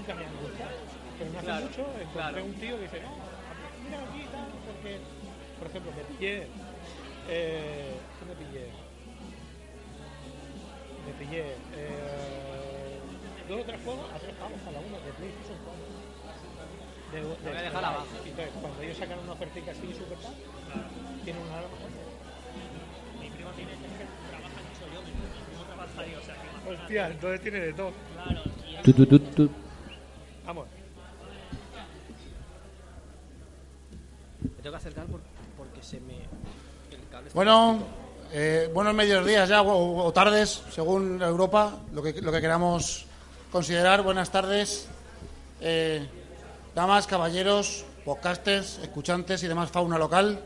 nunca me han gustado. Pero no hace mucho encontré un tío que dice, no, mira aquí y tal, porque, por ejemplo, me pillé. ¿Qué me pillé? Me pillé 2 o 3 juegos a 3 pavos cada uno de PlayStation 4. Voy a dejar abajo. Entonces, cuando ellos sacan una ofertica así súper tal, tienen una arma. Mi primo tiene que trabaja mucho yo, mi primo trabaja ahí, o sea que... Hostia, entonces tiene de todo. Claro, y Vamos. Me tengo que acercar porque se me... El cable está Bueno, buenos mediodías ya, o tardes, según Europa, lo que queramos considerar. Buenas tardes, damas, caballeros, podcasters, escuchantes y demás fauna local.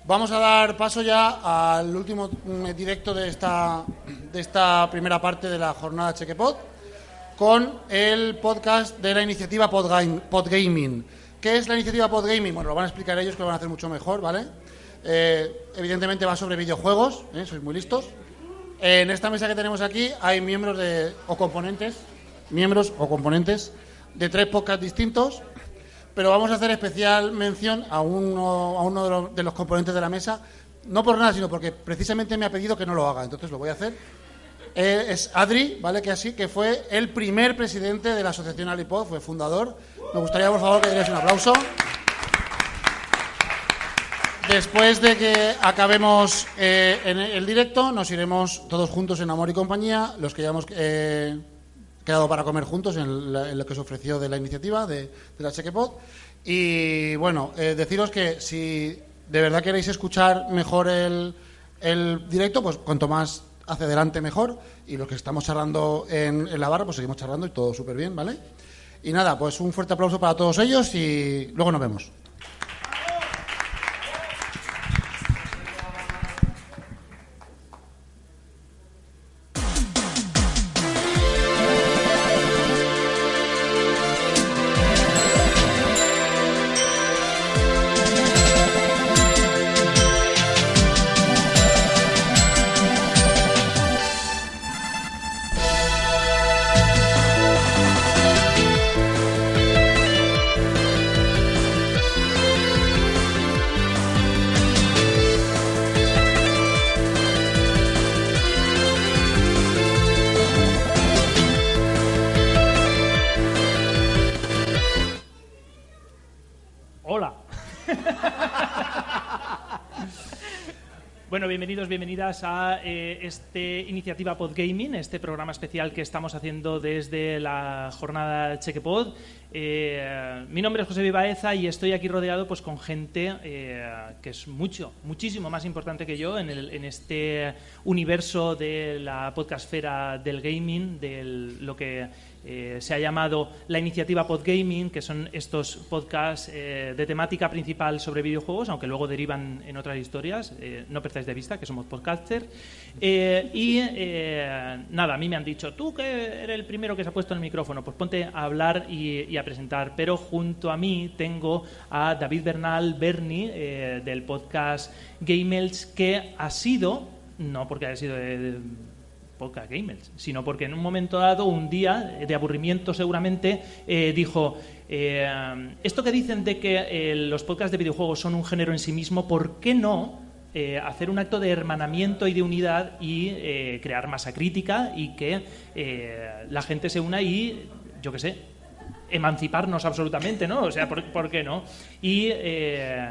Vamos a dar paso ya al último directo de esta primera parte de la jornada Chequepod, con el podcast de la iniciativa Podgaming. ¿Qué es la iniciativa Podgaming? Bueno, lo van a explicar ellos, que lo van a hacer mucho mejor, ¿vale? Evidentemente va sobre videojuegos, sois muy listos. En esta mesa que tenemos aquí hay miembros o componentes de 3 podcasts distintos, pero vamos a hacer especial mención a uno de los componentes de la mesa, no por nada, sino porque precisamente me ha pedido que no lo haga, entonces lo voy a hacer. Es Adri, ¿vale? Que fue el primer presidente de la asociación Alipod, fue fundador. Me gustaría, por favor, que dierais un aplauso. Después de que acabemos en el directo, nos iremos todos juntos en amor y compañía, los que ya hemos quedado para comer juntos en lo que se ofreció de la iniciativa de la Chequepod. Y bueno, deciros que si de verdad queréis escuchar mejor el directo, pues cuanto más hacia adelante mejor, y los que estamos charlando en la barra, pues seguimos charlando y todo súper bien, ¿vale? Y nada, pues un fuerte aplauso para todos ellos y luego nos vemos. Bueno, bienvenidas a esta iniciativa Podgaming, este programa especial que estamos haciendo desde la jornada Chequepod. Mi nombre es José Vivaeza y estoy aquí rodeado pues con gente que es muchísimo más importante que yo en este universo de la podcastfera del gaming, de lo que se ha llamado la iniciativa Podgaming, que son estos podcasts de temática principal sobre videojuegos, aunque luego derivan en otras historias. No perdáis de vista que somos podcasters. Nada, a mí me han dicho, tú que eres el primero que se ha puesto el micrófono, pues ponte a hablar y a presentar. Pero junto a mí tengo a David Bernal Berni, del podcast Gamels, que ha sido, no porque haya sido de podcast Gamers, sino porque en un momento dado, un día de aburrimiento seguramente, dijo, esto que dicen de que los podcasts de videojuegos son un género en sí mismo, ¿por qué no hacer un acto de hermanamiento y de unidad y crear masa crítica y que la gente se una y, yo qué sé, emanciparnos absolutamente, ¿no? O sea, ¿por qué no? Y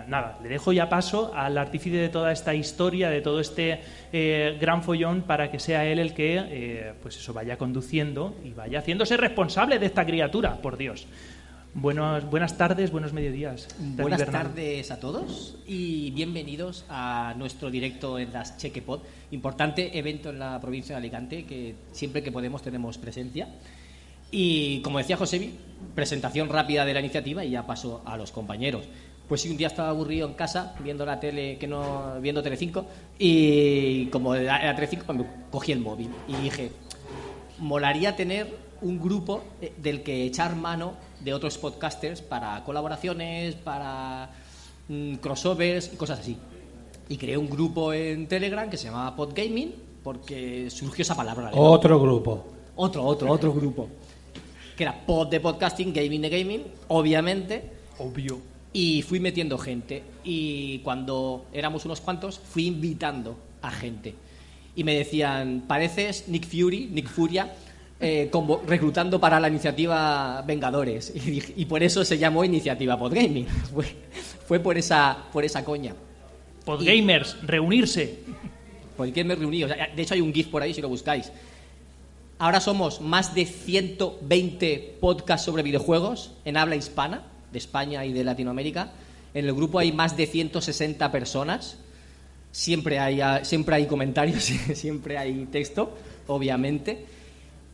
nada, le dejo ya paso al artífice de toda esta historia, de todo este gran follón, para que sea él el que, pues eso, vaya conduciendo y vaya haciéndose responsable de esta criatura, por Dios. Buenas tardes, buenos mediodías. Buenas tardes a todos y bienvenidos a nuestro directo en las Chequepod, importante evento en la provincia de Alicante, que siempre que podemos tenemos presencia. Y como decía Josebi, presentación rápida de la iniciativa y ya paso a los compañeros. Pues si un día estaba aburrido en casa viendo la tele, viendo Telecinco, y como era Telecinco, me cogí el móvil y dije, molaría tener un grupo del que echar mano de otros podcasters para colaboraciones, para crossovers y cosas así. Y creé un grupo en Telegram que se llamaba Podgaming porque surgió esa palabra. Otro grupo. Otro grupo. que era pod de podcasting, gaming de gaming, obviamente. Obvio. Y fui metiendo gente. Y cuando éramos unos cuantos, fui invitando a gente. Y me decían, pareces Nick Furia, reclutando para la iniciativa Vengadores. Y por eso se llamó Iniciativa Podgaming. Fue por esa coña. Podgamers, reunirse. Podgamers reunidos. De hecho, hay un GIF por ahí si lo buscáis. Ahora somos más de 120 podcasts sobre videojuegos en habla hispana, de España y de Latinoamérica. En el grupo hay más de 160 personas. Siempre hay comentarios, siempre hay texto, obviamente.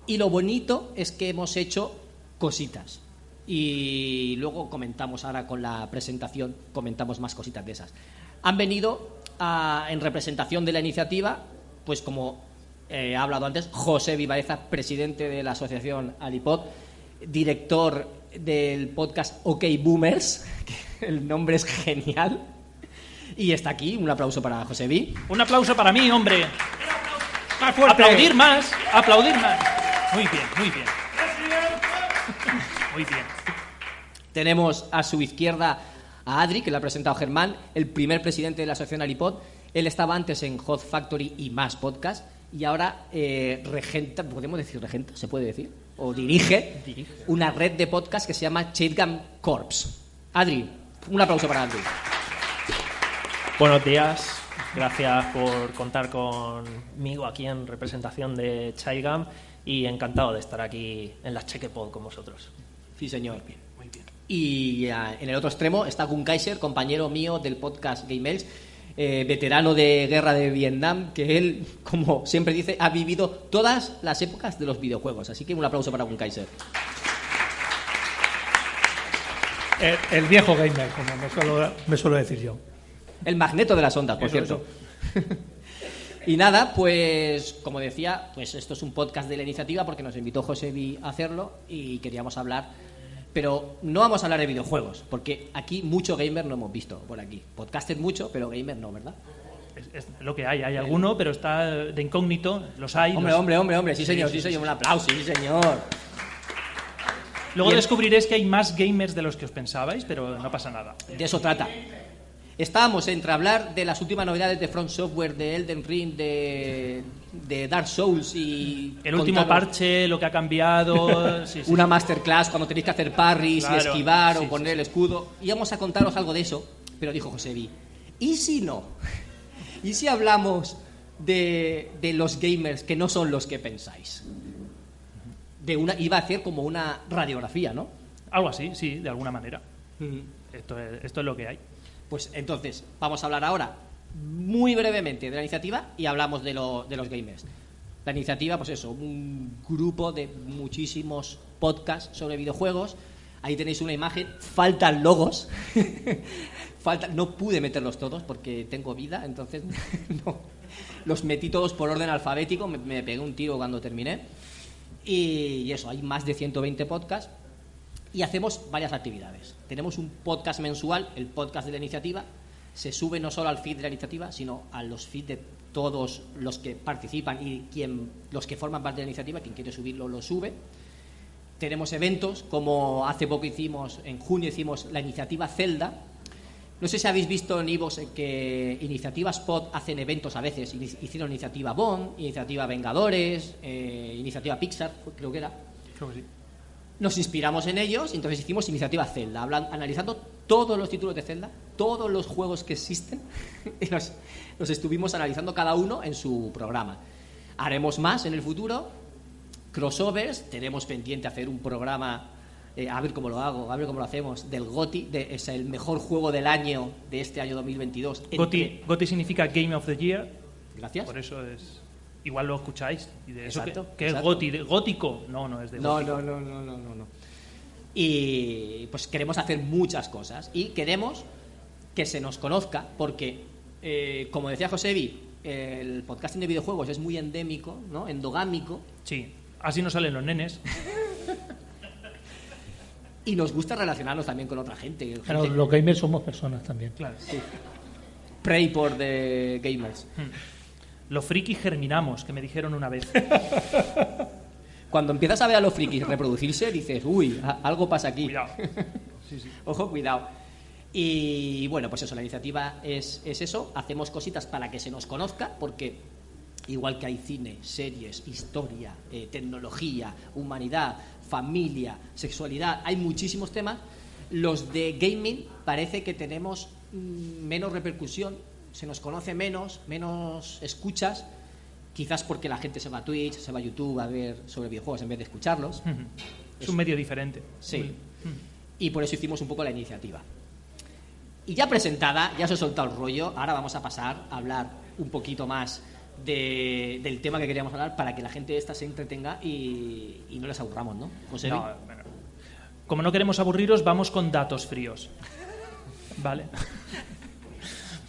Y lo bonito es que hemos hecho cositas. Y luego comentamos, ahora con la presentación, comentamos más cositas de esas. Han venido en representación de la iniciativa, pues como ha hablado antes, José Vivaeza, presidente de la asociación Alipod, director del podcast OK Boomers, que el nombre es genial. Y está aquí, un aplauso para José Vi. Un aplauso para mí, hombre. ¡Más fuerte! Aplaudir más. Muy bien, muy bien. Muy bien. Tenemos a su izquierda a Adri, que le ha presentado Germán, el primer presidente de la asociación Alipod. Él estaba antes en Hot Factory y más podcast, y ahora regenta, ¿podemos decir regenta? ¿Se puede decir? O dirige una red de podcast que se llama Chategam Corps. Adri, un aplauso para Adri. Buenos días, gracias por contar conmigo aquí en representación de Chategam y encantado de estar aquí en la Chequepod con vosotros. Sí, señor. Muy bien. Y en el otro extremo está Gun Kaiser, compañero mío del podcast Gamels, veterano de guerra de Vietnam, que él, como siempre dice, ha vivido todas las épocas de los videojuegos. Así que un aplauso para Gun Kaiser. El viejo gamer, como me suelo decir yo. El magneto de las ondas, por cierto. Y nada, pues como decía, pues esto es un podcast de la iniciativa porque nos invitó José Vi a hacerlo y queríamos hablar, pero no vamos a hablar de videojuegos, porque aquí mucho gamer no hemos visto por aquí. Podcaster mucho, pero gamer no, ¿verdad? Es lo que hay alguno, pero está de incógnito, los hay. Hombre, sí señor, un aplauso, sí señor. Luego descubriréis que hay más gamers de los que os pensabais, pero no pasa nada. De eso trata. Estábamos entre hablar de las últimas novedades de From Software, de Elden Ring, de Dark Souls y... El último parche, lo que ha cambiado... Sí. Una masterclass cuando tenéis que hacer parries, claro, y esquivar o poner el escudo. Íbamos a contaros algo de eso, pero dijo José Vi, ¿y si no? ¿Y si hablamos de los gamers que no son los que pensáis? Iba a hacer como una radiografía, ¿no? Algo así, sí, de alguna manera. Esto es lo que hay. Pues entonces, vamos a hablar ahora muy brevemente de la iniciativa y hablamos de los gamers. La iniciativa, pues eso, un grupo de muchísimos podcasts sobre videojuegos. Ahí tenéis una imagen, faltan logos. No pude meterlos todos porque tengo vida, entonces no. Los metí todos por orden alfabético, me pegué un tiro cuando terminé. Y eso, hay más de 120 podcasts. Y hacemos varias actividades. Tenemos un podcast mensual, el podcast de la iniciativa. Se sube no solo al feed de la iniciativa, sino a los feeds de todos los que participan y los que forman parte de la iniciativa. Quien quiere subirlo, lo sube. Tenemos eventos, como hace poco en junio hicimos la iniciativa Zelda. No sé si habéis visto en iVoox que Iniciativas Pod hacen eventos a veces. Hicieron iniciativa Bond, iniciativa Vengadores, iniciativa Pixar, creo que era. Creo que sí. Nos inspiramos en ellos y entonces hicimos iniciativa Zelda, analizando todos los títulos de Zelda, todos los juegos que existen, y los estuvimos analizando cada uno en su programa. Haremos más en el futuro, crossovers, tenemos pendiente hacer un programa, a ver cómo lo hago, a ver cómo lo hacemos, del GOTY, es el mejor juego del año de este año 2022. GOTY significa Game of the Year. Gracias. Por eso es... Igual lo escucháis. Y de eso exacto, ¿qué exacto. es GOTY? ¿Gótico? No es de gótico. No. Y pues queremos hacer muchas cosas. Y queremos que se nos conozca porque, como decía Josebi, el podcasting de videojuegos es muy endémico, ¿no? Endogámico. Sí, así nos salen los nenes. Y nos gusta relacionarnos también con otra gente. Claro, los gamers somos personas también. Claro. Sí. Pray por the gamers. Los frikis germinamos, que me dijeron una vez. Cuando empiezas a ver a los frikis reproducirse, dices, uy, algo pasa aquí. Cuidado. Sí. Ojo, cuidado. Y bueno, pues eso, la iniciativa es eso. Hacemos cositas para que se nos conozca, porque igual que hay cine, series, historia, tecnología, humanidad, familia, sexualidad, hay muchísimos temas. Los de gaming parece que tenemos menos repercusión, se nos conoce menos escuchas, quizás porque la gente se va a Twitch, se va a YouTube a ver sobre videojuegos en vez de escucharlos. Es un medio diferente. Sí. Y por eso hicimos un poco la iniciativa. Y ya presentada, ya os he soltado el rollo, ahora vamos a pasar a hablar un poquito más del tema que queríamos hablar para que la gente esta se entretenga y no les aburramos, ¿no? José. No, bueno. Como no queremos aburriros, vamos con datos fríos. ¿Vale?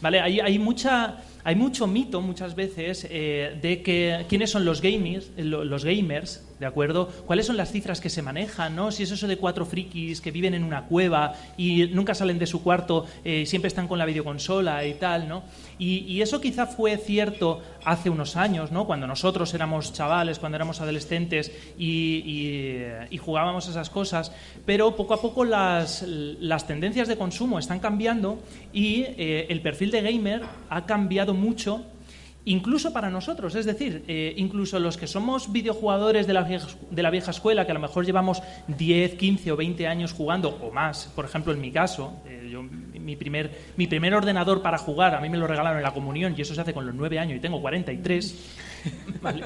Vale, hay mucho mito muchas veces de que quiénes son los gamers, ¿de acuerdo? ¿Cuáles son las cifras que se manejan, no? Si es eso de 4 frikis que viven en una cueva y nunca salen de su cuarto, siempre están con la videoconsola y tal, ¿no? Y eso quizá fue cierto hace unos años, ¿no? Cuando nosotros éramos chavales, cuando éramos adolescentes y jugábamos a esas cosas, pero poco a poco las tendencias de consumo están cambiando y el perfil de gamer ha cambiado mucho, incluso para nosotros, es decir, incluso los que somos videojugadores de la vieja escuela, que a lo mejor llevamos 10, 15 o 20 años jugando o más, por ejemplo en mi caso, mi primer ordenador para jugar a mí me lo regalaron en la comunión y eso se hace con los 9 años y tengo 43. Vale.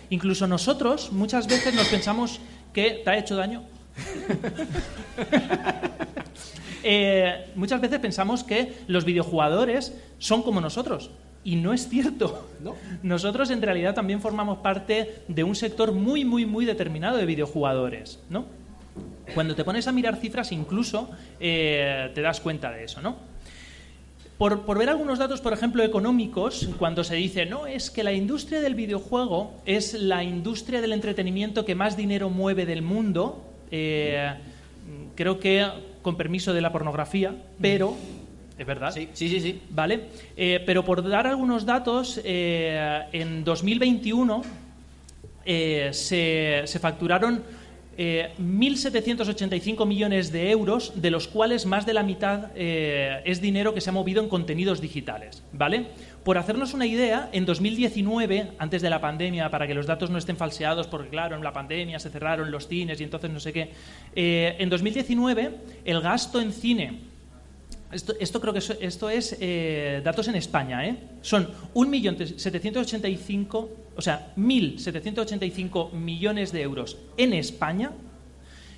Incluso nosotros muchas veces nos pensamos que te ha hecho daño. Muchas veces pensamos que los videojugadores son como nosotros y no es cierto. ¿No? Nosotros en realidad también formamos parte de un sector muy, muy, muy determinado de videojugadores, ¿no? Cuando te pones a mirar cifras incluso te das cuenta de eso, ¿no? Por ver algunos datos, por ejemplo, económicos, cuando se dice, no, es que la industria del videojuego es la industria del entretenimiento que más dinero mueve del mundo, creo que con permiso de la pornografía, pero es verdad. Sí. ¿Vale? Pero por dar algunos datos, en 2021 se facturaron 1.785 millones de euros, de los cuales más de la mitad es dinero que se ha movido en contenidos digitales, ¿vale? Por hacernos una idea, en 2019, antes de la pandemia, para que los datos no estén falseados, porque claro, en la pandemia se cerraron los cines y entonces no sé qué, en 2019 el gasto en cine, esto creo que esto es datos en España, son 1.785 millones de euros en España,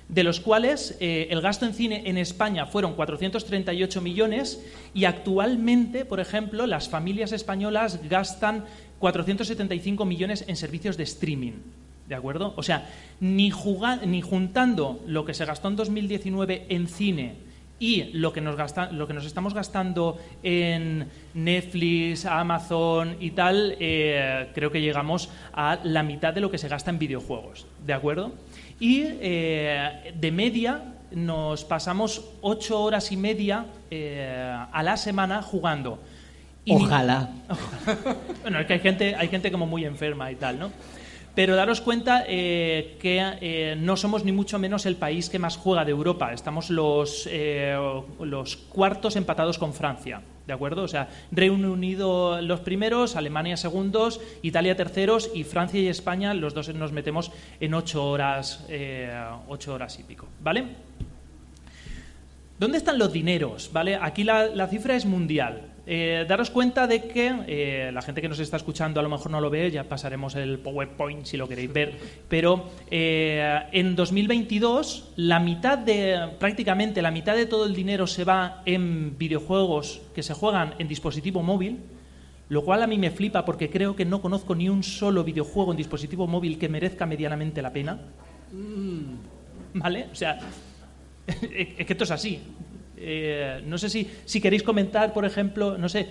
de los cuales el gasto en cine en España fueron 438 millones y actualmente, por ejemplo, las familias españolas gastan 475 millones en servicios de streaming. ¿De acuerdo? O sea, ni juntando lo que se gastó en 2019 en cine y lo que nos estamos gastando en Netflix, Amazon y tal, creo que llegamos a la mitad de lo que se gasta en videojuegos, ¿de acuerdo? Y de media nos pasamos 8 horas y media a la semana jugando. Ojalá. Bueno, es que hay gente como muy enferma y tal, ¿no? Pero daros cuenta que no somos ni mucho menos el país que más juega de Europa. Estamos los cuartos empatados con Francia, ¿de acuerdo? O sea, Reino Unido los primeros, Alemania segundos, Italia terceros y Francia y España los dos nos metemos en 8 horas y pico, ¿vale? ¿Dónde están los dineros? ¿Vale? Aquí la cifra es mundial. Daros cuenta de que la gente que nos está escuchando a lo mejor no lo ve, ya pasaremos el PowerPoint si lo queréis ver, pero en 2022 prácticamente la mitad de todo el dinero se va en videojuegos que se juegan en dispositivo móvil, lo cual a mí me flipa porque creo que no conozco ni un solo videojuego en dispositivo móvil que merezca medianamente la pena. ¿Vale? O sea, es que esto es así. No sé si queréis comentar, por ejemplo, no sé,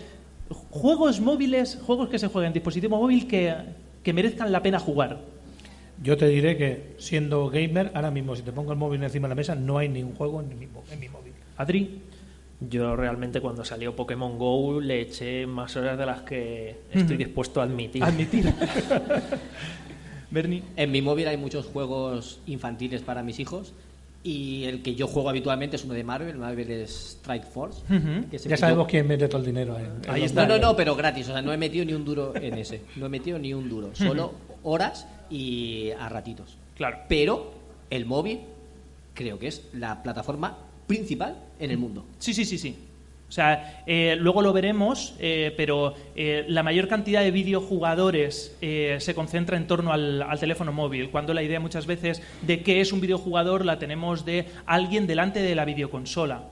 juegos móviles, juegos que se jueguen en dispositivo móvil que merezcan la pena jugar. Yo te diré que, siendo gamer, ahora mismo, si te pongo el móvil encima de la mesa, no hay ningún juego en mi móvil. Adri. Yo realmente cuando salió Pokémon GO le eché más horas de las que estoy dispuesto a admitir. Bernie. En mi móvil hay muchos juegos infantiles para mis hijos y el que yo juego habitualmente es uno de Marvel es Strike Force. Que Ya sabemos quién mete todo el dinero Ahí está. No, pero gratis, o sea, no he metido ni un duro en ese. No he metido ni un duro, solo horas y a ratitos. Claro. Pero el móvil creo que es la plataforma principal en el mundo. Sí. O sea, luego lo veremos, pero la mayor cantidad de videojugadores se concentra en torno al teléfono móvil, cuando la idea muchas veces de qué es un videojugador la tenemos de alguien delante de la videoconsola.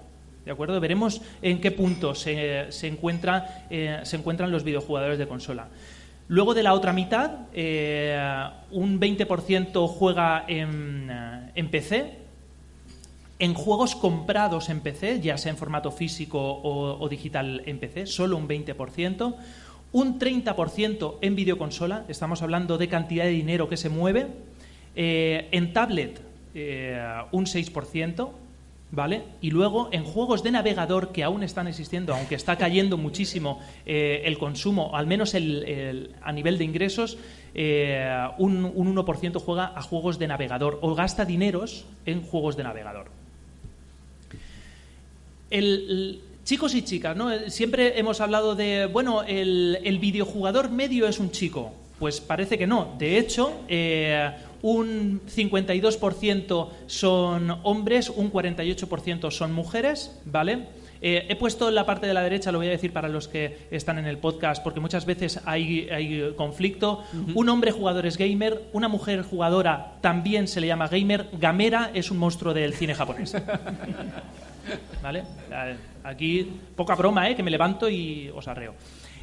¿De acuerdo? Veremos en qué punto se encuentran los videojugadores de consola. Luego de la otra mitad, un 20% juega en PC. En juegos comprados en PC, ya sea en formato físico o digital en PC, solo un 20%. Un 30% en videoconsola, estamos hablando de cantidad de dinero que se mueve. En tablet, un 6%, ¿vale? Y luego en juegos de navegador que aún están existiendo, aunque está cayendo muchísimo el consumo, al menos a nivel de ingresos, un 1% juega a juegos de navegador o gasta dineros en juegos de navegador. Chicos y chicas, ¿no? Siempre hemos hablado de, bueno, el videojugador medio es un chico. Pues parece que no. De hecho, un 52% son hombres, un 48% son mujeres, ¿vale? He puesto en la parte de la derecha, lo voy a decir para los que están en el podcast, porque muchas veces hay conflicto. Un hombre jugador es gamer, una mujer jugadora también se le llama gamer. Gamera es un monstruo del cine japonés. ¿Vale? Aquí poca broma, que me levanto y os arreo.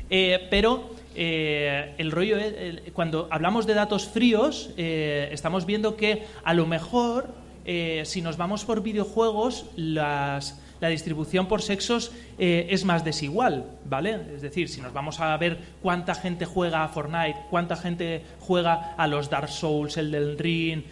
Pero el rollo es, cuando hablamos de datos fríos, estamos viendo que a lo mejor, si nos vamos por videojuegos, la distribución por sexos es más desigual, ¿vale? Es decir, si nos vamos a ver cuánta gente juega a Fortnite, cuánta gente juega a los Dark Souls, el del Ring,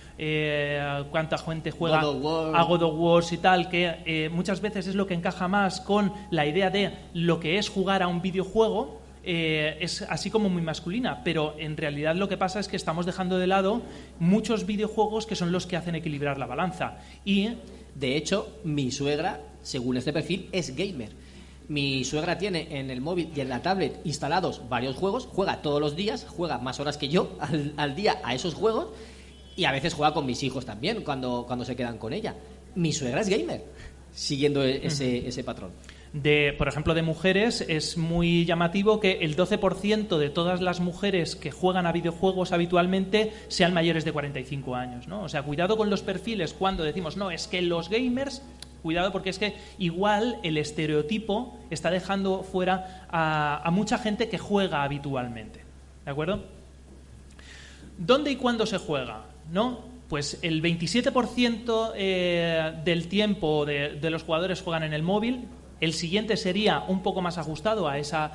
cuánta gente juega a God of War y tal, que muchas veces es lo que encaja más con la idea de lo que es jugar a un videojuego. Es así como muy masculina, pero en realidad lo que pasa es que estamos dejando de lado muchos videojuegos que son los que hacen equilibrar la balanza. Y de hecho, mi suegra, según este perfil, es gamer. Mi suegra tiene en el móvil y en la tablet instalados varios juegos, juega todos los días, juega más horas que yo al día a esos juegos y a veces juega con mis hijos también cuando se quedan con ella. Mi suegra es gamer, siguiendo ese patrón. Por ejemplo, de mujeres, es muy llamativo que el 12% de todas las mujeres que juegan a videojuegos habitualmente sean mayores de 45 años, ¿no? O sea, cuidado con los perfiles cuando decimos, no, es que los gamers, cuidado porque es que igual el estereotipo está dejando fuera a mucha gente que juega habitualmente, ¿de acuerdo? ¿Dónde y cuándo se juega? ¿No? Pues el 27% del tiempo de los jugadores juegan en el móvil. El siguiente sería un poco más ajustado a ese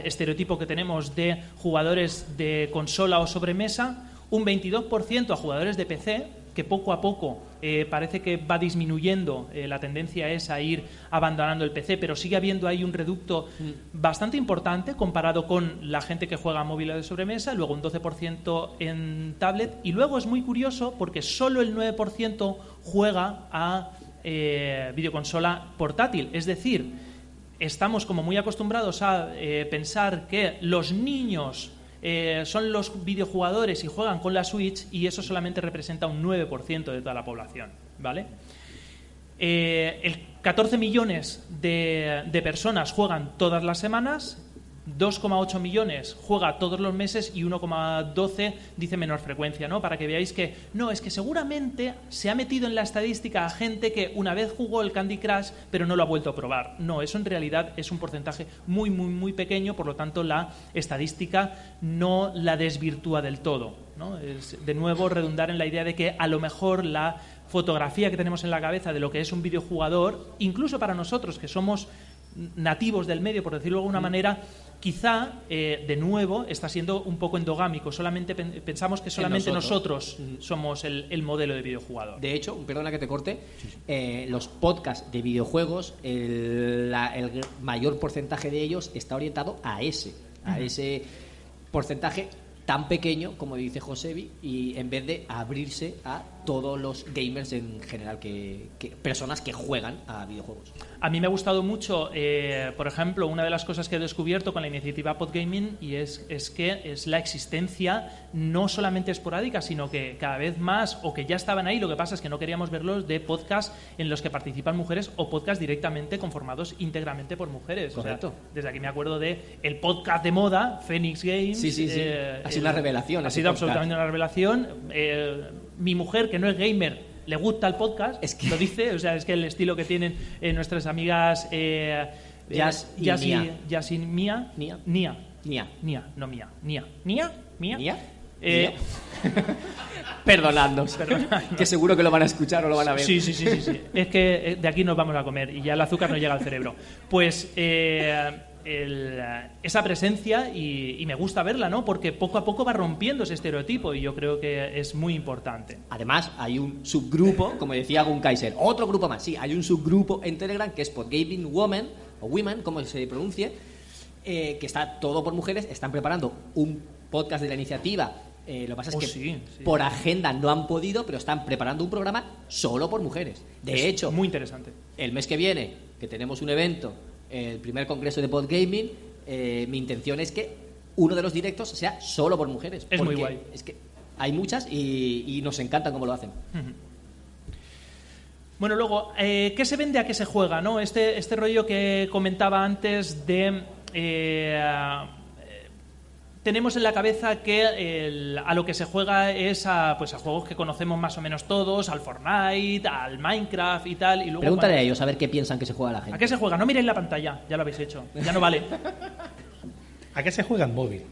estereotipo que tenemos de jugadores de consola o sobremesa, un 22% a jugadores de PC, que poco a poco parece que va disminuyendo, la tendencia es a ir abandonando el PC, pero sigue habiendo ahí un reducto bastante importante comparado con la gente que juega a móvil o de sobremesa, luego un 12% en tablet, y luego es muy curioso porque solo el 9% juega a videoconsola portátil. Es decir, estamos como muy acostumbrados a pensar que los niños son los videojugadores y juegan con la Switch, y eso solamente representa un 9% de toda la población, ¿vale? 14 millones de personas juegan todas las semanas, 2,8 millones juega todos los meses y 1,12 dice menor frecuencia, ¿no? Para que veáis que no, es que seguramente se ha metido en la estadística a gente que una vez jugó el Candy Crush pero no lo ha vuelto a probar. No, eso en realidad es un porcentaje muy, muy, muy pequeño, por lo tanto la estadística no la desvirtúa del todo, ¿no? Es de nuevo redundar en la idea de que a lo mejor la fotografía que tenemos en la cabeza de lo que es un videojugador, incluso para nosotros que somos nativos del medio, por decirlo de alguna manera, quizá, de nuevo, está siendo un poco endogámico. Solamente pensamos que solamente nosotros somos el modelo de videojugador. De hecho, perdona que te corte, los podcasts de videojuegos, el mayor porcentaje de ellos está orientado a ese porcentaje tan pequeño, como dice Josebi, y en vez de abrirse a todos los gamers en general, que personas que juegan a videojuegos. A mí me ha gustado mucho, por ejemplo, una de las cosas que he descubierto con la iniciativa Podgaming y es que es la existencia no solamente esporádica, sino que cada vez más, o que ya estaban ahí, lo que pasa es que no queríamos verlos, de podcasts en los que participan mujeres o podcasts directamente conformados íntegramente por mujeres. Correcto. O sea, desde aquí me acuerdo de el podcast de moda, Phoenix Games. Sí. Ha sido una revelación. Ha sido absolutamente una revelación. Mi mujer, que no es gamer, le gusta el podcast, es que... lo dice, o sea, es que el estilo que tienen nuestras amigas Jazz y Mía. Perdonadnos, que seguro que lo van a escuchar o lo van a ver. Sí. Es que de aquí nos vamos a comer y ya el azúcar no llega al cerebro. Pues esa presencia y me gusta verla, ¿no? Porque poco a poco va rompiendo ese estereotipo y yo creo que es muy importante. Además, hay un subgrupo, como decía Gun Kaiser, otro grupo más, sí, hay un subgrupo en Telegram que es Podgaming Women, o Women, como se pronuncie, que está todo por mujeres, están preparando un podcast de la iniciativa. Lo que pasa es que por agenda no han podido, pero están preparando un programa solo por mujeres. De hecho, muy interesante. El mes que viene, que tenemos un evento, el primer congreso de Podgaming, mi intención es que uno de los directos sea solo por mujeres. Es muy guay. Es que hay muchas y nos encanta cómo lo hacen. Bueno, luego, ¿qué se vende a qué se juega, no? Este rollo que comentaba antes de... tenemos en la cabeza que a lo que se juega es a juegos que conocemos más o menos todos, al Fortnite, al Minecraft y tal. Y luego, pregúntale a ellos a ver qué piensan que se juega la gente. ¿A qué se juega? No miréis la pantalla, ya lo habéis hecho, ya no vale. ¿A qué se juega en móvil?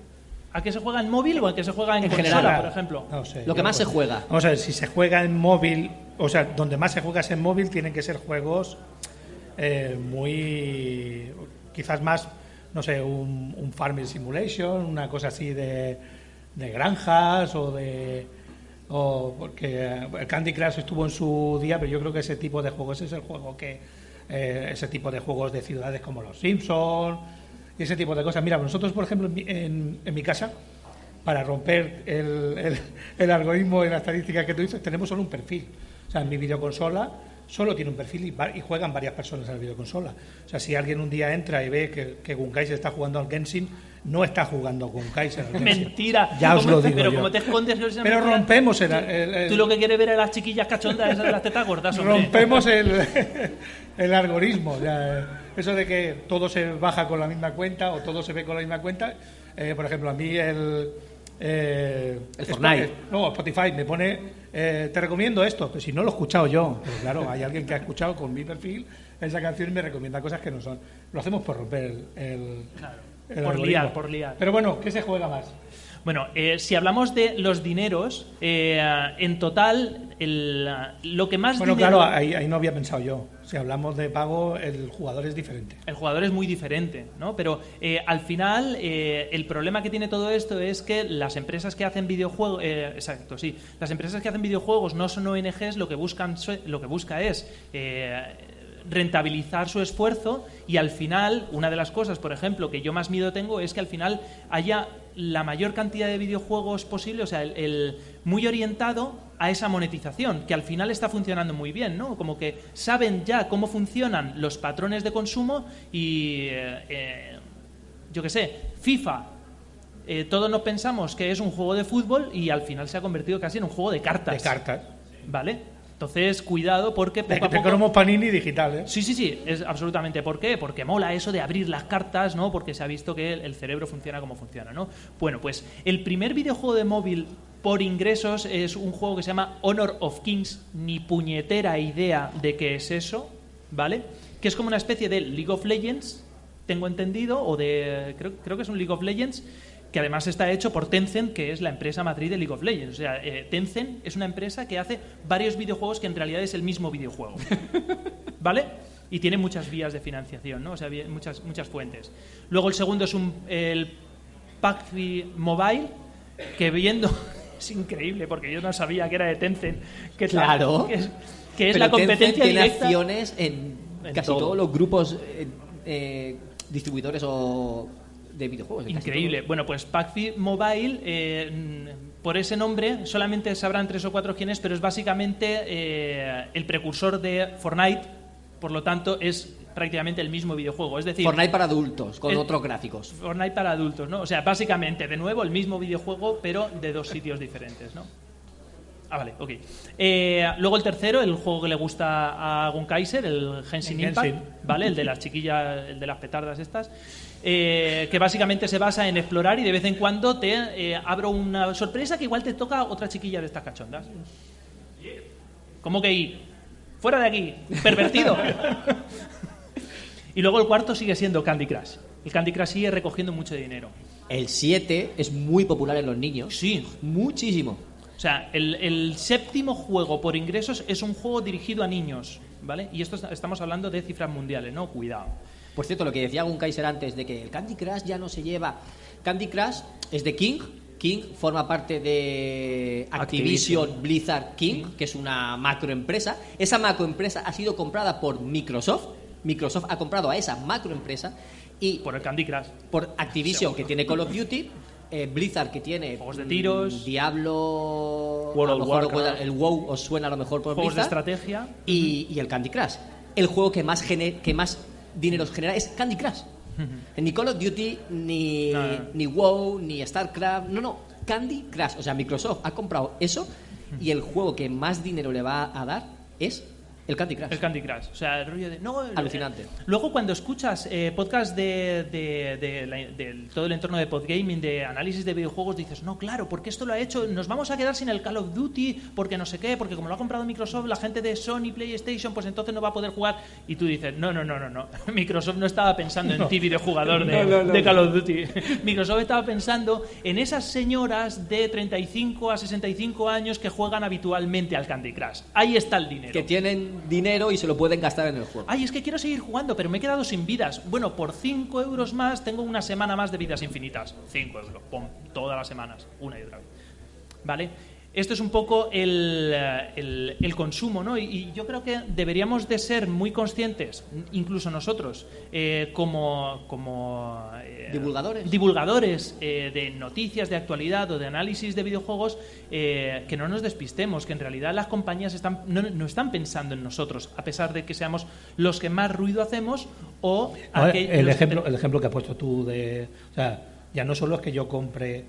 ¿A qué se juega en móvil o a qué se juega en consola, general, por ejemplo? No sé, lo que más se juega. Vamos a ver, si se juega en móvil, o sea, donde más se juega es en móvil, tienen que ser juegos muy... quizás más... no sé, un Farming Simulation, una cosa así de granjas o porque el Candy Crush estuvo en su día, pero yo creo que ese tipo de juegos es el juego que ese tipo de juegos de ciudades como los Simpsons y ese tipo de cosas. Mira, nosotros, por ejemplo, en mi casa, para romper el algoritmo y las estadísticas que tú dices, tenemos solo un perfil. O sea, en mi videoconsola solo tiene un perfil y juegan varias personas en la videoconsola. O sea, si alguien un día entra y ve que Gun Kaiser está jugando al Genshin, no está jugando Gun Kaiser. Mentira. Ya os lo digo. Pero yo. como te escondes, no es pero mentira. Rompemos Tú lo que quieres ver a las chiquillas cachondas, esas de las tetas gordas, hombre. Rompemos el algoritmo. Ya, eso de que todo se baja con la misma cuenta o todo se ve con la misma cuenta. Por ejemplo, a mí el Fortnite. Spotify me pone te recomiendo esto, pero si no lo he escuchado yo, pero claro, hay alguien que ha escuchado con mi perfil esa canción y me recomienda cosas que no son. Lo hacemos por romper el por liar. Pero bueno, ¿qué se juega más? Bueno, si hablamos de los dineros, en total, lo que más bueno, dinero... claro, ahí no había pensado yo. Si hablamos de pago, el jugador es diferente. El jugador es muy diferente, ¿no? Pero al final, el problema que tiene todo esto es que las empresas que hacen videojuegos... exacto, sí. Las empresas que hacen videojuegos no son ONGs, lo que busca es... rentabilizar su esfuerzo y al final, una de las cosas, por ejemplo, que yo más miedo tengo es que al final haya la mayor cantidad de videojuegos posible, o sea, el muy orientado a esa monetización, que al final está funcionando muy bien, ¿no? Como que saben ya cómo funcionan los patrones de consumo y, yo qué sé, FIFA. Todos nos pensamos que es un juego de fútbol y al final se ha convertido casi en un juego de cartas. De cartas. ¿Vale? Entonces, cuidado porque poco a poco... como Panini digital, ¿eh? Sí, es absolutamente. ¿Por qué? Porque mola eso de abrir las cartas, ¿no? Porque se ha visto que el cerebro funciona como funciona, ¿no? Bueno, pues el primer videojuego de móvil por ingresos es un juego que se llama Honor of Kings, ni puñetera idea de qué es eso, ¿vale? Que es como una especie de League of Legends, tengo entendido, o de... Creo que es un League of Legends... que además está hecho por Tencent, que es la empresa matriz de League of Legends. O sea, Tencent es una empresa que hace varios videojuegos que en realidad es el mismo videojuego. ¿Vale? Y tiene muchas vías de financiación, ¿no? O sea, muchas fuentes. Luego el segundo es el PUBG Mobile, que viendo... es increíble, porque yo no sabía que era de Tencent. Que claro. Que es la competencia tiene directa... acciones en casi todos los grupos distribuidores o... de videojuegos. Increíble. Bueno, pues PUBG Mobile, por ese nombre, solamente sabrán 3 o 4 quién es, pero es básicamente el precursor de Fortnite, por lo tanto es prácticamente el mismo videojuego. Es decir, Fortnite para adultos, con otros gráficos. Fortnite para adultos, ¿no? O sea, básicamente, de nuevo, el mismo videojuego, pero de 2 sitios diferentes, ¿no? Vale, ok. Luego el tercero, el juego que le gusta a Gun Kaiser, el Genshin Impact, ¿vale? El de las chiquillas, el de las petardas estas, que básicamente se basa en explorar y de vez en cuando te abro una sorpresa que igual te toca otra chiquilla de estas cachondas. ¿Cómo que fuera de aquí, pervertido? Y luego el cuarto sigue siendo Candy Crush. El Candy Crush sigue recogiendo mucho dinero. El 7 es muy popular en los niños. Sí. Muchísimo. O sea, el séptimo juego por ingresos es un juego dirigido a niños, ¿vale? Y esto estamos hablando de cifras mundiales, ¿no? Cuidado. Por cierto, lo que decía Gun Kaiser antes de que el Candy Crush ya no se lleva. Candy Crush es de King. King forma parte de Activision Blizzard King, que es una macroempresa. Esa macroempresa ha sido comprada por Microsoft. Microsoft ha comprado a esa macroempresa y por el Candy Crush. Por Activision, que tiene Call of Duty, Blizzard, que tiene juegos de tiros, Diablo, World of Warcraft. El WoW os suena a lo mejor por juegos Blizzard, de estrategia y el Candy Crush. El juego que más dinero genera es Candy Crush. Ni Call of Duty, ni WoW, ni StarCraft, no, Candy Crush. O sea, Microsoft ha comprado eso y el juego que más dinero le va a dar es el Candy Crush. El Candy Crush. O sea, el rollo de... alucinante. Luego, cuando escuchas podcast de todo el entorno de podgaming, de análisis de videojuegos, dices, no, claro, porque esto lo ha hecho, nos vamos a quedar sin el Call of Duty, porque no sé qué, porque como lo ha comprado Microsoft, la gente de Sony, PlayStation, pues entonces no va a poder jugar. Y tú dices, no. Microsoft no estaba pensando en ti, videojugador de Call of Duty. Microsoft estaba pensando en esas señoras de 35 a 65 años que juegan habitualmente al Candy Crush. Ahí está el dinero. Que tienen dinero y se lo pueden gastar en el juego. Ay, es que quiero seguir jugando, pero me he quedado sin vidas. Bueno, por 5 euros más tengo una semana más de vidas infinitas. 5 euros, pum, todas las semanas, una y otra vez. ¿Vale? Esto es un poco el consumo, ¿no? Y yo creo que deberíamos de ser muy conscientes, incluso nosotros, como divulgadores de noticias de actualidad o de análisis de videojuegos, que no nos despistemos, que en realidad las compañías no están pensando en nosotros, a pesar de que seamos los que más ruido hacemos o... el ejemplo que has puesto tú de... O sea, ya no solo es que yo compre...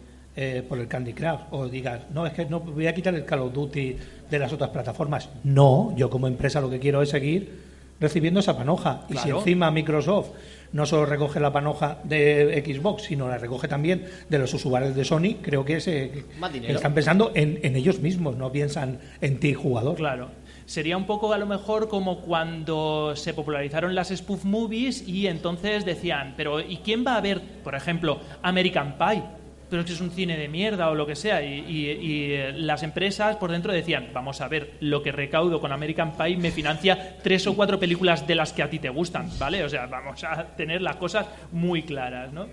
por el Candy Crush, o digas, no, es que no voy a quitar el Call of Duty de las otras plataformas. No, yo como empresa lo que quiero es seguir recibiendo esa panoja. Claro. Y si encima Microsoft no solo recoge la panoja de Xbox, sino la recoge también de los usuarios de Sony, creo que están pensando en ellos mismos, no piensan en ti, jugador. Claro. Sería un poco a lo mejor como cuando se popularizaron las spoof movies y entonces decían, pero ¿y quién va a ver, por ejemplo, American Pie? Pero es que es un cine de mierda o lo que sea, y las empresas por dentro decían, vamos a ver, lo que recaudo con American Pie me financia 3 o 4 películas de las que a ti te gustan, ¿vale? O sea, vamos a tener las cosas muy claras, ¿no?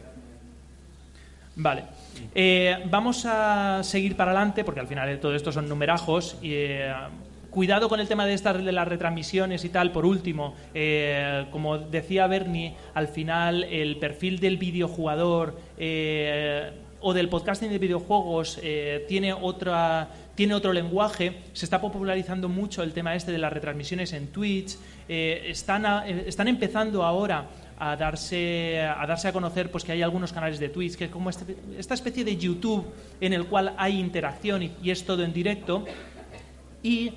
Vale. Vamos a seguir para adelante, porque al final todo esto son numerajos. Cuidado con el tema de las retransmisiones y tal. Por último, como decía Bernie, al final el perfil del videojugador o del podcasting de videojuegos tiene otro lenguaje. Se está popularizando mucho el tema de las retransmisiones en Twitch. Están empezando ahora a darse a conocer, pues, que hay algunos canales de Twitch que es como esta especie de YouTube en el cual hay interacción y es todo en directo. Y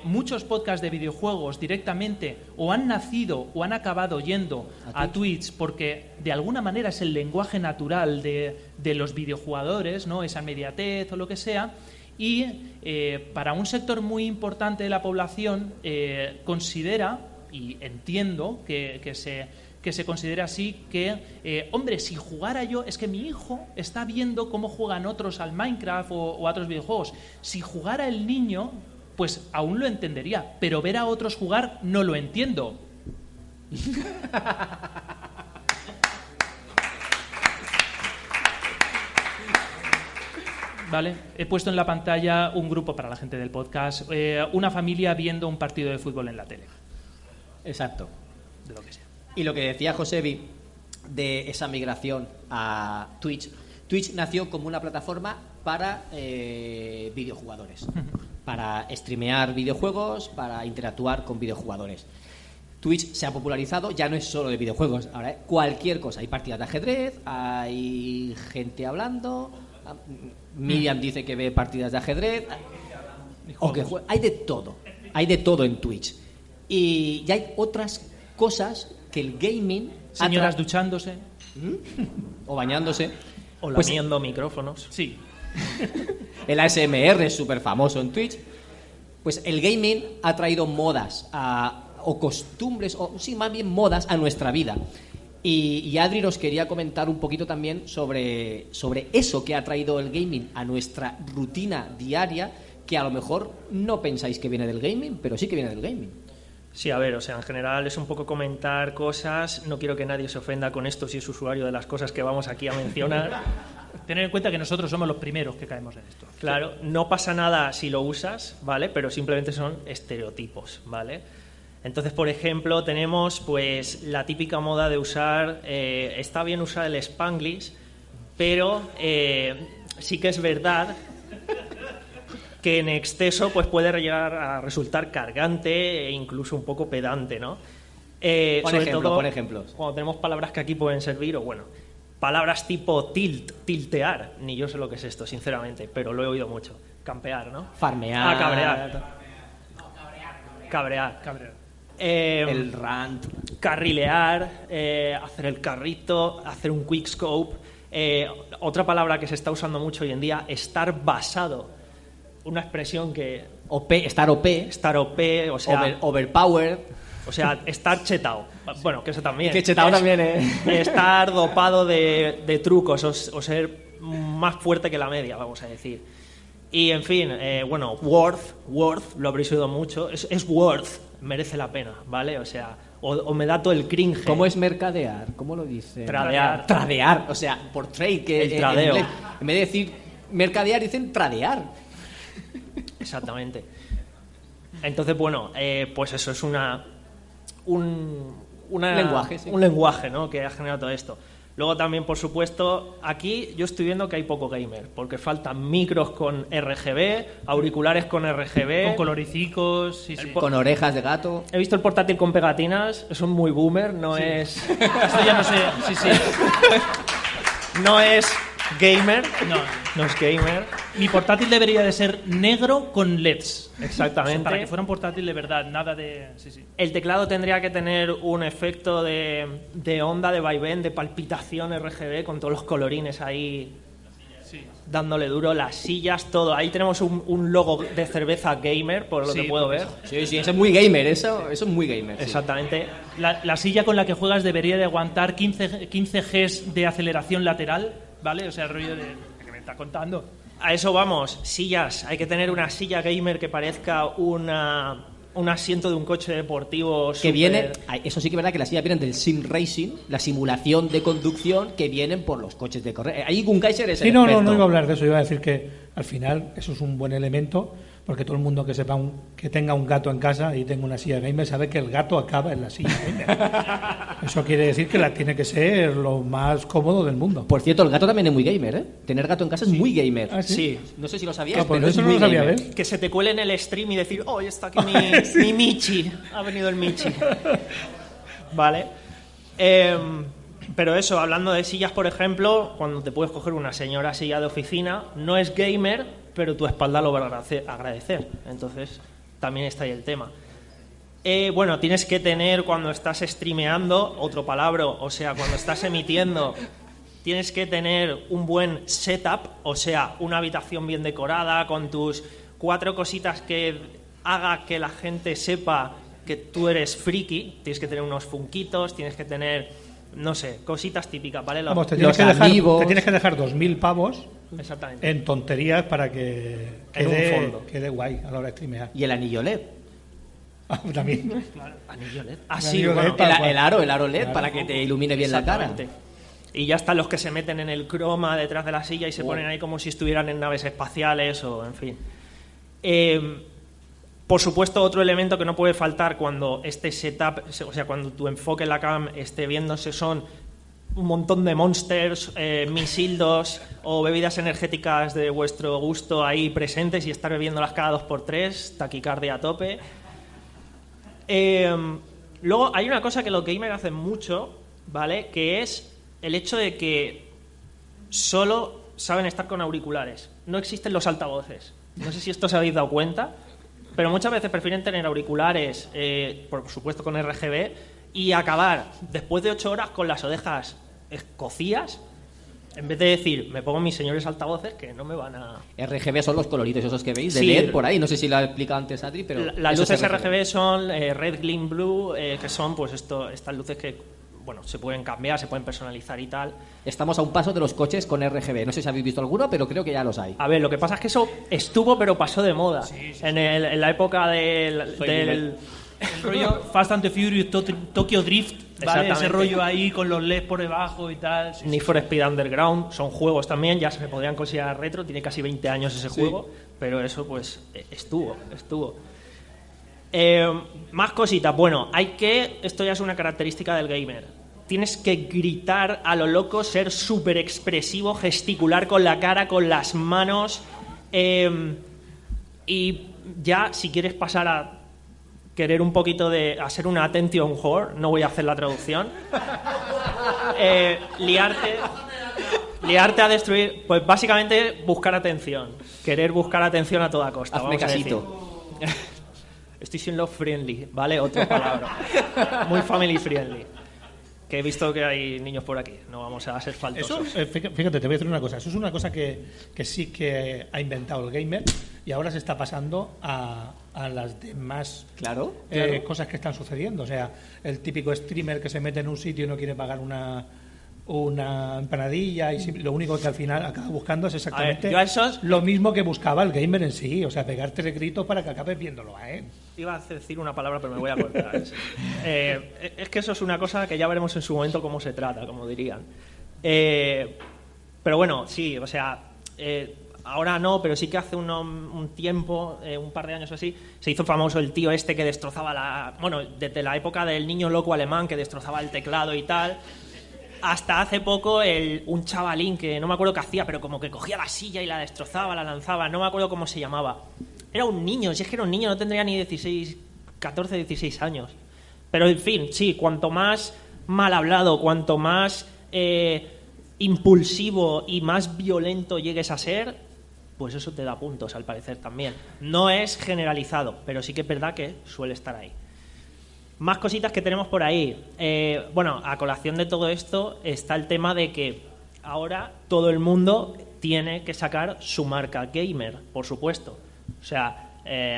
muchos podcasts de videojuegos directamente o han nacido o han acabado yendo a Twitch porque de alguna manera es el lenguaje natural de los videojugadores, ¿no? Esa inmediatez o lo que sea. Y para un sector muy importante de la población considera, y entiendo que se considera así, que, hombre, si jugara yo, es que mi hijo está viendo cómo juegan otros al Minecraft o a otros videojuegos. Si jugara el niño, pues aún lo entendería, pero ver a otros jugar no lo entiendo. Vale, he puesto en la pantalla un grupo para la gente del podcast, una familia viendo un partido de fútbol en la tele. Exacto. De lo que sea. Y lo que decía Josebi de esa migración a Twitch. Twitch nació como una plataforma para videojugadores, para streamear videojuegos, para interactuar con videojugadores. Twitch se ha popularizado, ya no es solo de videojuegos, ahora es cualquier cosa. Hay partidas de ajedrez, hay gente hablando, Miriam dice que ve partidas de ajedrez, o que hay de todo en Twitch. Y ya hay otras cosas que el gaming... Señoras duchándose. O bañándose. O lamiendo micrófonos. Sí. El ASMR es súper famoso en Twitch. Pues el gaming ha traído modas o costumbres, o sí, más bien modas a nuestra vida. Y Adri nos quería comentar un poquito también sobre eso que ha traído el gaming a nuestra rutina diaria, que a lo mejor no pensáis que viene del gaming, pero sí que viene del gaming. Sí, a ver, o sea, en general es un poco comentar cosas. No quiero que nadie se ofenda con esto si es usuario de las cosas que vamos aquí a mencionar. Tener en cuenta que nosotros somos los primeros que caemos en esto. Claro, no pasa nada si lo usas, ¿vale? Pero simplemente son estereotipos, ¿vale? Entonces, por ejemplo, tenemos pues la típica moda de usar... está bien usar el Spanglish, pero sí que es verdad que en exceso pues puede llegar a resultar cargante e incluso un poco pedante, ¿no? Pon ejemplos. Cuando tenemos palabras que aquí pueden servir, o bueno, palabras tipo tiltear, ni yo sé lo que es esto, sinceramente, pero lo he oído mucho. Campear, ¿no? Farmear. Cabrear. El rant. Carrilear, hacer el carrito, hacer un quickscope. Otra palabra que se está usando mucho hoy en día, estar basado. Una expresión que... Estar OP, o sea... overpowered. O sea, estar chetado. Bueno, que eso también. Que chetado también, Estar dopado de trucos o ser más fuerte que la media, vamos a decir. Y, en fin, bueno, worth, lo habréis oído mucho. Es worth, merece la pena, ¿vale? O sea, o me da todo el cringe. ¿Cómo es mercadear? ¿Cómo lo dice? Tradear. O sea, por trade, que el tradeo. En vez de decir mercadear, dicen tradear. Exactamente. Entonces, bueno, pues eso es un lenguaje, sí. Un lenguaje, ¿no?, que ha generado todo esto. Luego también, por supuesto, aquí yo estoy viendo que hay poco gamer, porque faltan micros con RGB, auriculares con RGB, con coloricicos, sí. Con orejas de gato. He visto el portátil con pegatinas, eso es muy boomer, no Sí. es... Esto ya no sé, sí. No es gamer, No. es gamer. Mi portátil debería de ser negro con LEDs. Exactamente. Para que fuera un portátil de verdad, nada de... Sí. El teclado tendría que tener un efecto de onda, de vaivén, de palpitación RGB, con todos los colorines ahí Sí. dándole duro, las sillas, todo. Ahí tenemos un logo de cerveza gamer, por lo Sí, que puedo porque ver. Sí, eso es muy gamer, eso es muy gamer. Sí. Exactamente. La silla con la que juegas debería de aguantar 15 Gs de aceleración lateral, ¿vale? O sea, el rollo de... ¿Qué me está contando? A eso vamos, sillas. Hay que tener una silla gamer que parezca un asiento de un coche deportivo Que viene, eso sí que es verdad que las sillas vienen del sim racing, la simulación de conducción que vienen por los coches de correr. Ahí Gunkaiser es el Sí, no experto. iba a hablar de eso, iba a decir que al final eso es un buen elemento, porque todo el mundo que sepa que tenga un gato en casa y tenga una silla gamer sabe que el gato acaba en la silla gamer. Eso quiere decir que tiene que ser lo más cómodo del mundo. Por cierto, el gato también es muy gamer, ¿eh? Tener gato en casa es muy gamer. ¿Ah, sí? Sí. No sé si lo sabías, Ah, pues pero eso es no muy lo sabía, gamer. ¿ves? Que se te cuele en el stream y decir, oh, está aquí mi Michi. Ha venido el Michi. Vale. Pero eso, hablando de sillas, por ejemplo, cuando te puedes coger una señora silla de oficina, no es gamer, pero tu espalda lo va a agradecer. Entonces, también está ahí el tema. Bueno, tienes que tener, cuando estás streameando, otro palabra, o sea, cuando estás emitiendo, tienes que tener un buen setup, o sea, una habitación bien decorada, con tus 4 cositas que haga que la gente sepa que tú eres friki. Tienes que tener unos funquitos, tienes que tener, no sé, cositas típicas, ¿vale? Vamos, te los tienes que dejar 2.000 pavos Exactamente. en tonterías para que En un fondo. quede guay a la hora de streamear. Y el anillo LED. También. Anillo LED. El Sí, anillo bueno, LED tal cual. El aro LED, Claro. para que te ilumine bien la cara. exactamente. Y ya están los que se meten en el croma detrás de la silla y se ponen ahí como si estuvieran en naves espaciales o en fin. Por supuesto, otro elemento que no puede faltar cuando este setup, o sea, cuando tu enfoque en la cam esté viéndose, son un montón de monsters, misildos o bebidas energéticas de vuestro gusto ahí presentes y estar bebiéndolas cada 2x3, taquicardia a tope. Luego hay una cosa que los gamers hacen mucho, ¿vale? Que es el hecho de que solo saben estar con auriculares. No existen los altavoces. No sé si esto os habéis dado cuenta, pero muchas veces prefieren tener auriculares, por supuesto con RGB, y acabar después de 8 horas con las orejas cocidas, en vez de decir, me pongo mis señores altavoces que no me van a... RGB son los coloritos esos que veis, de Sí. LED por ahí. No sé si lo ha explicado antes Adri, pero... Las eso luces es RGB son Red, Green, Blue, que son pues estas luces que, bueno, se pueden cambiar, se pueden personalizar y tal. Estamos a un paso de los coches con RGB. No sé si habéis visto alguno, pero creo que ya los hay. A ver, lo que pasa es que eso estuvo, pero pasó de moda. En la época del El rollo Fast and the Furious, Tokyo Drift, ¿vale? Ese Exactamente. rollo ahí con los LEDs por debajo y tal. Sí, Need for Speed Underground, son juegos también, ya se podrían considerar retro, tiene casi 20 años ese juego, pero eso pues estuvo. Más cositas, bueno, esto ya es una característica del gamer, tienes que gritar a lo loco, ser súper expresivo, gesticular con la cara, con las manos, y ya si quieres pasar a querer un poquito a ser una attention whore, no voy a hacer la traducción, liarte a destruir, pues básicamente buscar atención, querer buscar atención a toda costa. Hazme vamos a decir. casito. Estoy siendo friendly, ¿vale? Otra palabra. Muy family friendly. Que he visto que hay niños por aquí, no vamos a ser Eso, faltosos. fíjate, te voy a decir una cosa. Eso es una cosa que sí que ha inventado el gamer y ahora se está pasando a las demás Claro. cosas que están sucediendo. O sea, el típico streamer que se mete en un sitio y no quiere pagar una empanadilla y lo único que al final acaba buscando es exactamente yo a esos- lo mismo que buscaba el gamer en sí. O sea, pegarte el grito para que acabes viéndolo a él. Iba a decir una palabra, pero me voy a cortar. Es que eso es una cosa que ya veremos en su momento cómo se trata, como dirían. Pero bueno, sí, o sea, ahora no, pero sí que hace un tiempo, un par de años o así, se hizo famoso el tío este que destrozaba bueno, desde la época del niño loco alemán que destrozaba el teclado y tal, hasta hace poco un chavalín que no me acuerdo qué hacía, pero como que cogía la silla y la destrozaba, la lanzaba, no me acuerdo cómo se llamaba. Era un niño, si es que era un niño, no tendría ni 14, 16 años. Pero en fin, sí, cuanto más mal hablado, cuanto más impulsivo y más violento llegues a ser, pues eso te da puntos al parecer también. No es generalizado, pero sí que es verdad que suele estar ahí. Más cositas que tenemos por ahí. Bueno, a colación de todo esto está el tema de que ahora todo el mundo tiene que sacar su marca gamer, por supuesto. O sea,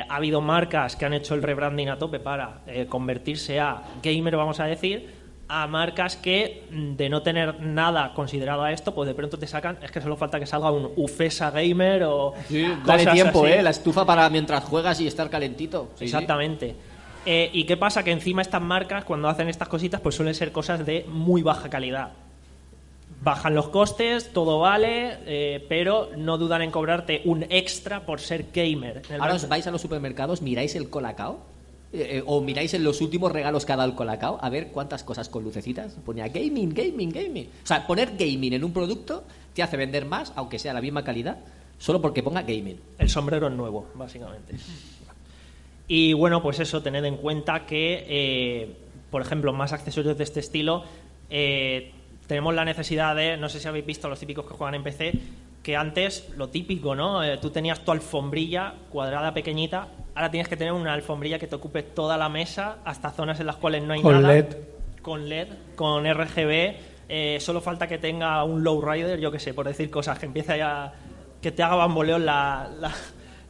ha habido marcas que han hecho el rebranding a tope para convertirse a gamer, vamos a decir, a marcas que de no tener nada considerado a esto, pues de pronto te sacan, es que solo falta que salga un Ufesa Gamer o Dale cosas tiempo, así. la estufa para mientras juegas y estar calentito. Sí, Exactamente. ¿Y qué pasa? Que encima estas marcas, cuando hacen estas cositas, pues suelen ser cosas de muy baja calidad. Bajan los costes, todo vale, pero no dudan en cobrarte un extra por ser gamer. Ahora os vais a los supermercados, miráis el Colacao, o miráis en los últimos regalos que ha dado el Colacao, a ver cuántas cosas con lucecitas. Ponía gaming. O sea, poner gaming en un producto te hace vender más, aunque sea la misma calidad, solo porque ponga gaming. El sombrero es nuevo, básicamente. Y bueno, pues eso, tened en cuenta que, por ejemplo, más accesorios de este estilo, tenemos la necesidad de, no sé si habéis visto los típicos que juegan en PC, que antes, lo típico, ¿no? Tú tenías tu alfombrilla cuadrada pequeñita, ahora tienes que tener una alfombrilla que te ocupe toda la mesa, hasta zonas en las cuales no hay Con nada. LED. Con LED, con RGB, solo falta que tenga un lowrider, yo que sé, por decir cosas, que empiece ya, que te haga bamboleón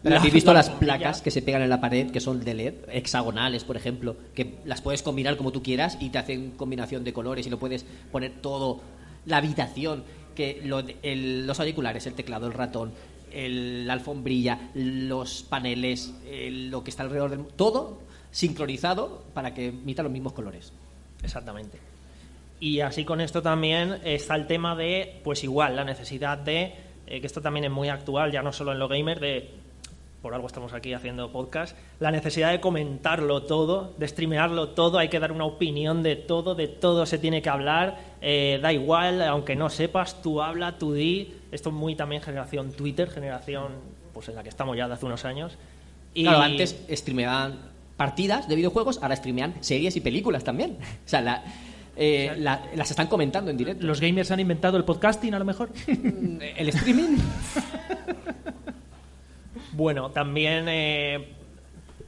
Pero ¿habéis visto las alfombrilla? placas que se pegan en la pared, que son de LED, hexagonales, por ejemplo, que las puedes combinar como tú quieras y te hacen combinación de colores y lo puedes poner todo, la habitación, que los auriculares, el teclado, el ratón, la alfombrilla, los paneles, lo que está alrededor del... Todo sincronizado para que emita los mismos colores. Exactamente. Y así con esto también está el tema de, pues igual, la necesidad de, que esto también es muy actual, ya no solo en lo gamer, de por algo estamos aquí haciendo podcast, la necesidad de comentarlo todo, de streamearlo todo, hay que dar una opinión de todo se tiene que hablar, da igual, aunque no sepas, tú habla, tú di. Esto es muy también generación Twitter, generación pues en la que estamos ya de hace unos años. Y claro, antes streameaban partidas de videojuegos, ahora streamean series y películas también. O sea, las están comentando en directo. ¿Los gamers han inventado el podcasting, a lo mejor? ¿El streaming? Bueno, también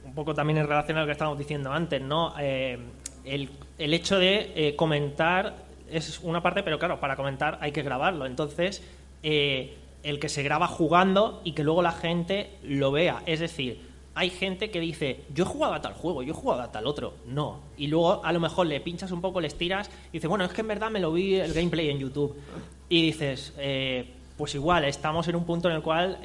un poco también en relación a lo que estábamos diciendo antes, ¿no? El hecho de comentar es una parte, pero claro, para comentar hay que grabarlo. Entonces, el que se graba jugando y que luego la gente lo vea. Es decir, hay gente que dice, yo he jugado a tal juego, yo he jugado a tal otro. No. Y luego a lo mejor le pinchas un poco, le estiras y dices, bueno, es que en verdad me lo vi el gameplay en YouTube. Y dices, pues igual, estamos en un punto en el cual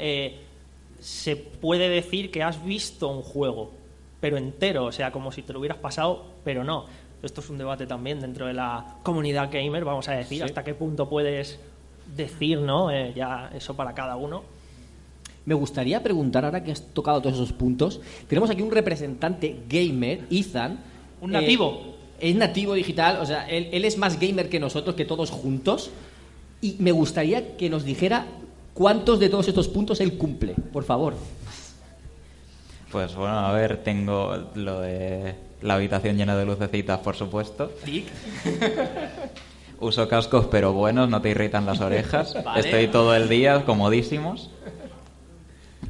se puede decir que has visto un juego, pero entero, o sea, como si te lo hubieras pasado, pero no. Esto es un debate también dentro de la comunidad gamer, vamos a decir, hasta qué punto puedes decir, ¿no? Ya eso para cada uno. Me gustaría preguntar, ahora que has tocado todos esos puntos, tenemos aquí un representante gamer, Ethan. Un nativo. Es nativo digital, o sea, él es más gamer que nosotros, que todos juntos. Y me gustaría que nos dijera cuántos de todos estos puntos él cumple, por favor. Pues bueno, a ver, tengo lo de la habitación llena de lucecitas, por supuesto. ¿Sí? Uso cascos, pero buenos, no te irritan las orejas. Vale. Estoy todo el día comodísimos.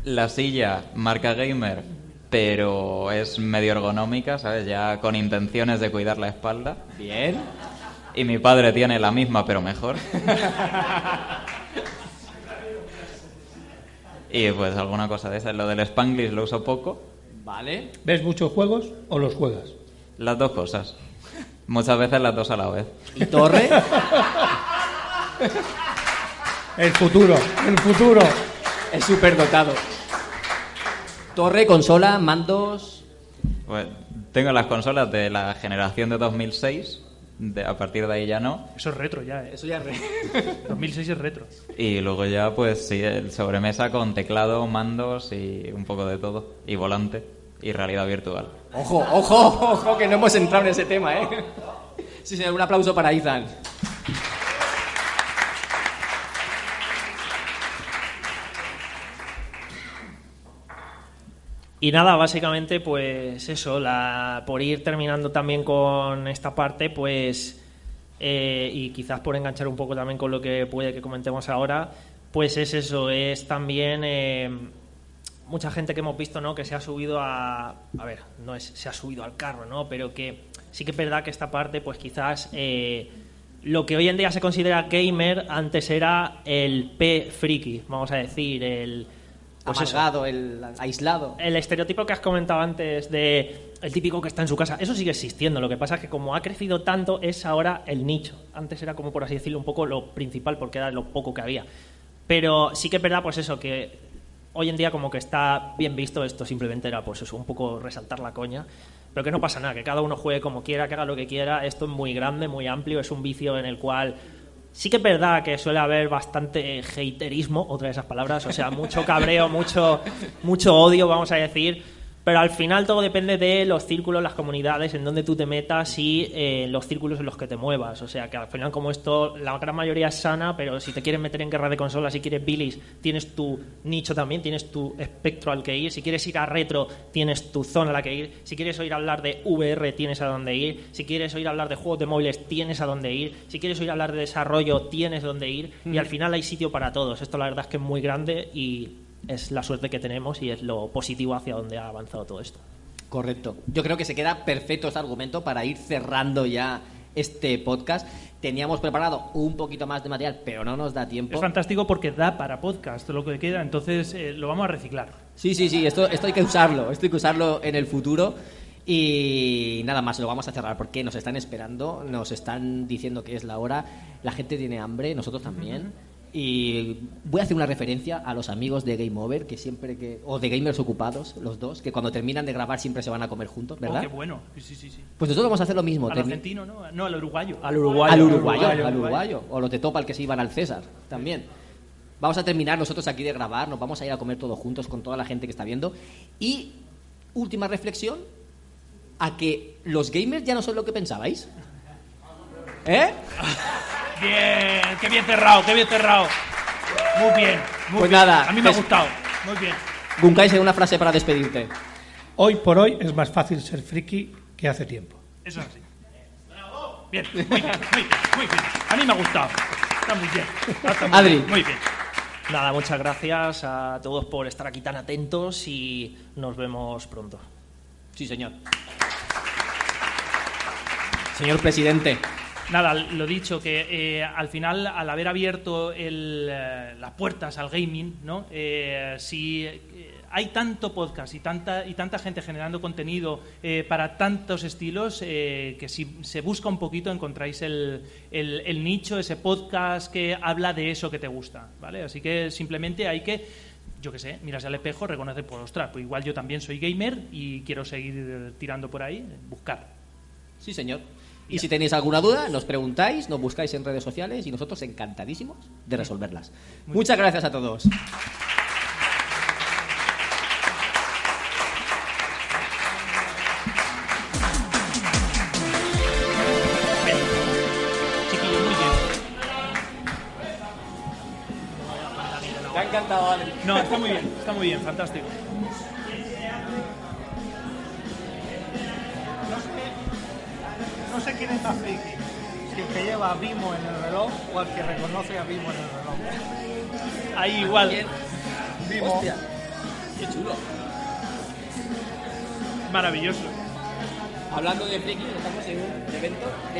La silla, marca gamer, pero es medio ergonómica, ¿sabes? Ya con intenciones de cuidar la espalda. Bien. Y mi padre tiene la misma, pero mejor. Y pues alguna cosa de esa. Lo del Spanglish lo uso poco. Vale. ¿Ves muchos juegos o los juegas? Las dos cosas. Muchas veces las dos a la vez. ¿Y Torre? El futuro, el futuro. Es superdotado. Torre, consola, mandos. Pues tengo las consolas de la generación de 2006. A partir de ahí ya no. Eso es retro ya, ¿eh? Eso ya 2006 es retro. Y luego ya, pues sí, el sobremesa con teclado, mandos y un poco de todo. Y volante y realidad virtual. Ojo, ojo, ojo, que no hemos entrado en ese tema, ¿eh? Sí, señor, un aplauso para Ethan. Y nada, básicamente, pues eso, por ir terminando también con esta parte, pues, y quizás por enganchar un poco también con lo que puede que comentemos ahora, pues es eso, es también mucha gente que hemos visto, ¿no?, que se ha subido ver, no es se ha subido al carro, ¿no?, pero que sí que es verdad que esta parte, pues quizás lo que hoy en día se considera gamer, antes era el P-friki, vamos a decir, el... Pues amargado, el aislado. El estereotipo que has comentado antes de el típico que está en su casa, eso sigue existiendo. Lo que pasa es que como ha crecido tanto, es ahora el nicho. Antes era como, por así decirlo, un poco lo principal, porque era lo poco que había. Pero sí que es verdad, pues eso, que hoy en día como que está bien visto. Esto simplemente era, pues eso, un poco resaltar la coña. Pero que no pasa nada, que cada uno juegue como quiera, que haga lo que quiera. Esto es muy grande, muy amplio, es un vicio en el cual... Sí que es verdad que suele haber bastante haterismo, otra de esas palabras, o sea, mucho cabreo, mucho odio, vamos a decir, pero al final todo depende de los círculos, las comunidades, en donde tú te metas y los círculos en los que te muevas. O sea, que al final como esto, la gran mayoría es sana, pero si te quieres meter en guerra de consolas, si quieres bilis, tienes tu nicho también, tienes tu espectro al que ir. Si quieres ir a retro, tienes tu zona a la que ir. Si quieres oír hablar de VR, tienes a dónde ir. Si quieres oír hablar de juegos de móviles, tienes a dónde ir. Si quieres oír hablar de desarrollo, tienes dónde ir. Y al final hay sitio para todos. Esto la verdad es que es muy grande y... es la suerte que tenemos y es lo positivo hacia donde ha avanzado todo esto. Correcto. Yo creo que se queda perfecto este argumento para ir cerrando ya este podcast. Teníamos preparado un poquito más de material, pero no nos da tiempo. Es fantástico porque da para podcast lo que queda, entonces lo vamos a reciclar. Sí, esto hay que usarlo en el futuro. Y nada más, lo vamos a cerrar porque nos están esperando, nos están diciendo que es la hora, la gente tiene hambre, nosotros también. Y voy a hacer una referencia a los amigos de Game Over, o de Gamers Ocupados, los dos, que cuando terminan de grabar siempre se van a comer juntos, ¿verdad? Oh, qué bueno. Sí. Pues nosotros vamos a hacer lo mismo. Al argentino, ¿no? No, al uruguayo. Al uruguayo. O los de Topal que se iban al César, también. Vamos a terminar nosotros aquí de grabar, nos vamos a ir a comer todos juntos con toda la gente que está viendo. Y última reflexión, a que los gamers ya no son lo que pensabais. ¿Eh? Bien, qué bien cerrado, qué bien cerrado. Muy bien, muy Pues bien. nada, A mí me ha gustado. Muy bien. Gunkais, una frase para despedirte. Hoy por hoy es más fácil ser friki que hace tiempo. Eso es así. Bien, muy bien, muy bien, muy bien. A mí me ha gustado. Está muy bien. Está muy Adri. bien, muy bien. Nada, muchas gracias a todos por estar aquí tan atentos y nos vemos pronto. Sí, señor. Señor presidente. Nada, lo dicho, que al final, al haber abierto las puertas al gaming, ¿no? Si hay tanto podcast y tanta gente generando contenido para tantos estilos, que si se busca un poquito encontráis el nicho, ese podcast que habla de eso que te gusta, ¿vale? Así que simplemente hay que, yo qué sé, mirarse al espejo, reconocer, pues ostras, pues igual yo también soy gamer y quiero seguir tirando por ahí, buscar. Sí, señor. Y si tenéis alguna duda, nos preguntáis, nos buscáis en redes sociales y nosotros encantadísimos de resolverlas. Muchas gracias a todos. Chiquillos, muy bien. Me ha encantado, Adri. No, está muy bien, fantástico. No sé quién es más friki, si el que lleva a Vimo en el reloj o el que reconoce a Vimo en el reloj. Ahí igual. Vimo. Hostia, qué chulo. Maravilloso. Hablando de friki, estamos en un evento de